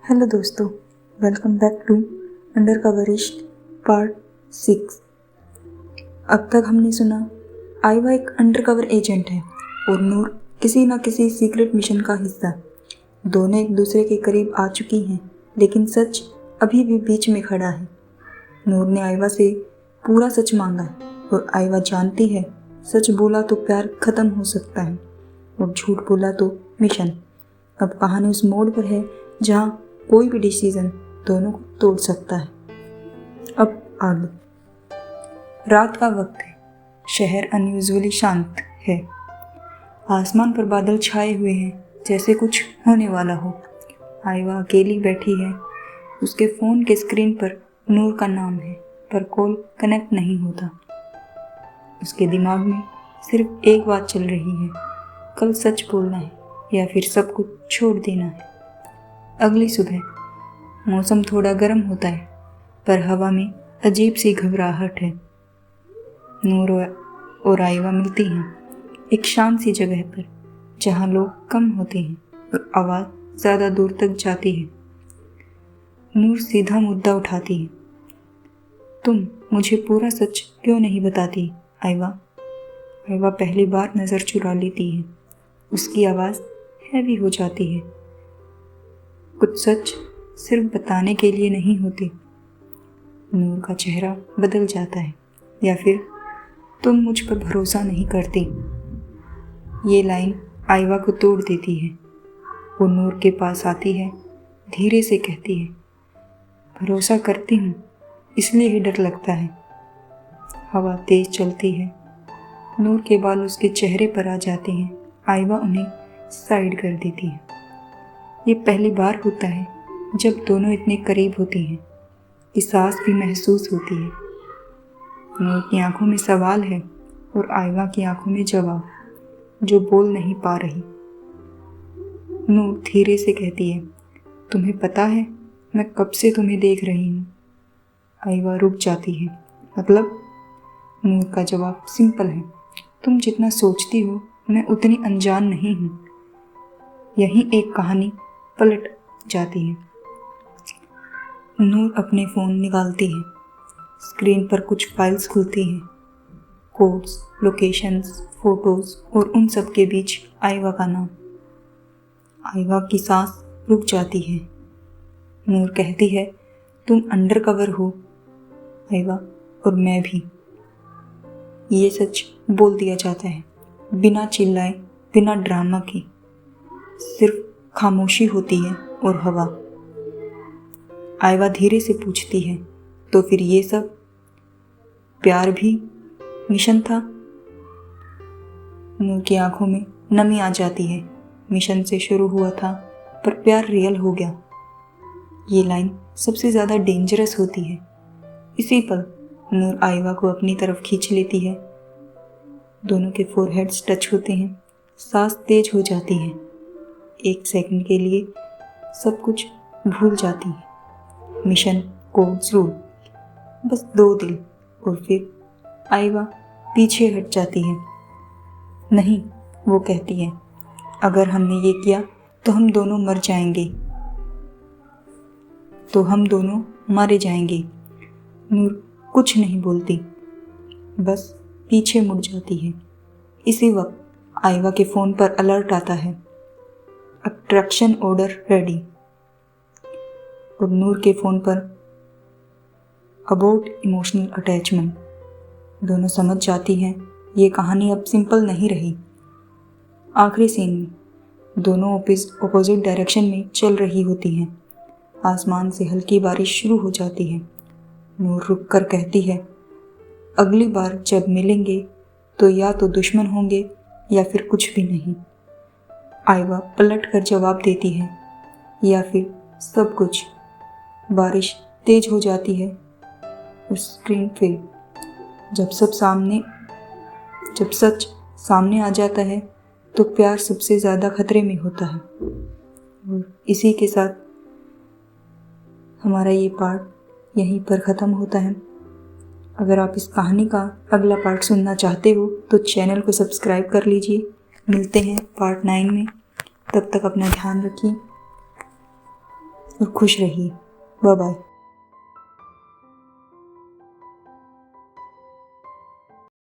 Hello दोस्तों, welcome back to under coverist part 6। अब तक हमने सुना आइवा एक अंडरकवर एजेंट है और नूर किसी न किसी सीक्रेट मिशन का हिस्सा। दोनों एक दूसरे के करीब आ चुकी हैं, लेकिन सच अभी भी बीच में खड़ा है। नूर ने आइवा से पूरा सच मांगा है और आइवा जानती है सच बोला तो प्यार खत्म हो सकता है और झूठ बोला तो मिशन। अब कहानी उस मोड़ पर है जहाँ कोई भी डिसीजन दोनों को तोड़ सकता है। अब आगे। रात का वक्त है, शहर अनयूजुअली शांत है। आसमान पर बादल छाए हुए हैं जैसे कुछ होने वाला हो। आइवा अकेली बैठी है। उसके फ़ोन के स्क्रीन पर नूर का नाम है, पर कॉल कनेक्ट नहीं होता। उसके दिमाग में सिर्फ एक बात चल रही है, कल सच बोलना है या फिर सब कुछ छोड़ देना है। अगली सुबह मौसम थोड़ा गर्म होता है, पर हवा में अजीब सी घबराहट है। नूर और आइवा मिलती हैं एक शांत सी जगह पर, जहाँ लोग कम होते हैं और आवाज़ ज़्यादा दूर तक जाती है। नूर सीधा मुद्दा उठाती है, तुम मुझे पूरा सच क्यों नहीं बताती आइवा? आइवा पहली बार नज़र चुरा लेती है। उसकी आवाज़ हैवी हो जाती है। कुछ सच सिर्फ बताने के लिए नहीं होते। नूर का चेहरा बदल जाता है, या फिर तुम मुझ पर भरोसा नहीं करती। ये लाइन आइवा को तोड़ देती है। वो नूर के पास आती है, धीरे से कहती है, भरोसा करती हूँ, इसलिए ही डर लगता है। हवा तेज चलती है। नूर के बाल उसके चेहरे पर आ जाते हैं। आइवा उन्हें साइड कर देती है। ये पहली बार होता है जब दोनों इतने करीब होती हैं कि सांस भी महसूस होती है। नूर की आंखों में सवाल है और आइवा की आंखों में जवाब, जो बोल नहीं पा रही। नूर धीरे से कहती है, तुम्हें पता है मैं कब से तुम्हें देख रही हूँ? आइवा रुक जाती है। मतलब? नूर का जवाब सिंपल है, तुम जितना सोचती हो मैं उतनी अनजान नहीं हूँ। यही एक कहानी पलट जाती है। नूर अपने फ़ोन निकालती है। स्क्रीन पर कुछ फाइल्स खुलती हैं, कोड्स, लोकेशंस, फोटोज़ और उन सब के बीच आइवा का नाम। आइवा की सांस रुक जाती है। नूर कहती है, तुम अंडरकवर हो आइवा, और मैं भी। ये सच बोल दिया जाता है, बिना चिल्लाए, बिना ड्रामा के। सिर्फ खामोशी होती है और हवा। आइवा धीरे से पूछती है, तो फिर ये सब प्यार भी मिशन था? नूर की आंखों में नमी आ जाती है। मिशन से शुरू हुआ था, पर प्यार रियल हो गया। ये लाइन सबसे ज़्यादा डेंजरस होती है। इसी पल नूर आइवा को अपनी तरफ खींच लेती है। दोनों के फोरहेड्स टच होते हैं। सांस तेज हो जाती है। एक सेकंड के लिए सब कुछ भूल जाती है। मिशन, कोड्स, रूल, बस दो दिल। और फिर आइवा पीछे हट जाती है। नहीं, वो कहती है, अगर हमने ये किया तो हम दोनों मर जाएंगे, तो हम दोनों मारे जाएंगे। नूर कुछ नहीं बोलती, बस पीछे मुड़ जाती है। इसी वक्त आइवा के फ़ोन पर अलर्ट आता है, अब्डक्शन ऑर्डर रेडी। और नूर के फ़ोन पर अबाउट इमोशनल अटैचमेंट। दोनों समझ जाती हैं ये कहानी अब सिंपल नहीं रही। आखिरी सीन में दोनों ऑपोजिट डायरेक्शन में चल रही होती हैं। आसमान से हल्की बारिश शुरू हो जाती है। नूर रुक कर कहती है, अगली बार जब मिलेंगे तो या तो दुश्मन होंगे या फिर कुछ भी नहीं। आइवा पलट कर जवाब देती है, या फिर सब कुछ। बारिश तेज हो जाती है और स्क्रीन पे जब सच सामने आ जाता है तो प्यार सबसे ज़्यादा खतरे में होता है। और इसी के साथ हमारा ये पार्ट यहीं पर ख़त्म होता है। अगर आप इस कहानी का अगला पार्ट सुनना चाहते हो तो चैनल को सब्सक्राइब कर लीजिए। मिलते हैं पार्ट 9 में। तब तक अपना ध्यान रखिए। और खुश रहिए। Bye bye.